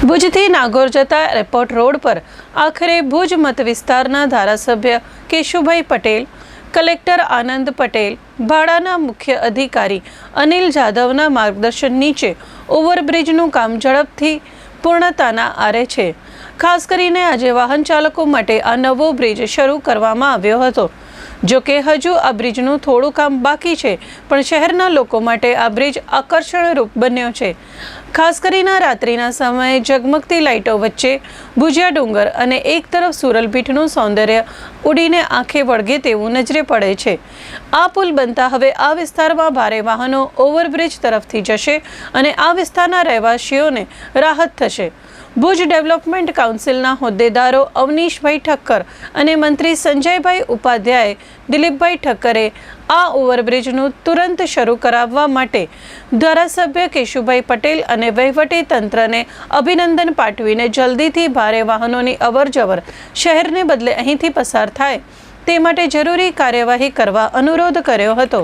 ભુજથી નાગોર જતા airport road પર આખરે ભુજ મત વિસ્તારના ધારાસભ્ય કેશુભાઈ પટેલ, કલેક્ટર આનંદ પટેલ, ભાડાના મુખ્ય અધિકારી અનિલ જાદવના માર્ગદર્શન નીચે ઓવરબ્રિજનું કામ ઝડપથી પૂર્ણતાના આરે છે। ખાસ કરીને આજે વાહન ચાલકો માટે આ નવો બ્રિજ શરૂ કરવામાં આવ્યો હતો। જો કે હજુ આ બ્રિજનું થોડું કામ બાકી છે, પણ શહેરના લોકો માટે આ બ્રિજ આકર્ષણરૂપ બન્યો છે। ખાસ કરીને રાત્રિના સમયે ઝગમગતી લાઇટો વચ્ચે ભુજિયા ડુંગર અને એક તરફ સુરલભીટનું સૌંદર્ય ઉડીને આંખે વળગે તેવું નજરે પડે છે। આ પુલ બનતા હવે આ વિસ્તારમાં ભારે વાહનો ઓવરબ્રિજ તરફથી જશે અને આ વિસ્તારના રહેવાસીઓને રાહત થશે। ભુજ ડેવલપમેન્ટ કાઉન્સિલના હોદ્દેદારો અવનીશભાઈ ઠક્કર અને મંત્રી સંજયભાઈ ઉપાધ્યાય, દિલીપભાઈ ઠક્કરે આ ઓવરબ્રિજનું તુરંત શરૂ કરાવવા માટે ધારાસભ્ય કેશુભાઈ પટેલ અને વહીવટી તંત્રને અભિનંદન પાઠવીને જલ્દીથી ભારે વાહનોની અવરજવર શહેરને બદલે અહીંથી પસાર થાય તે માટે જરૂરી કાર્યવાહી કરવા અનુરોધ કર્યો હતો।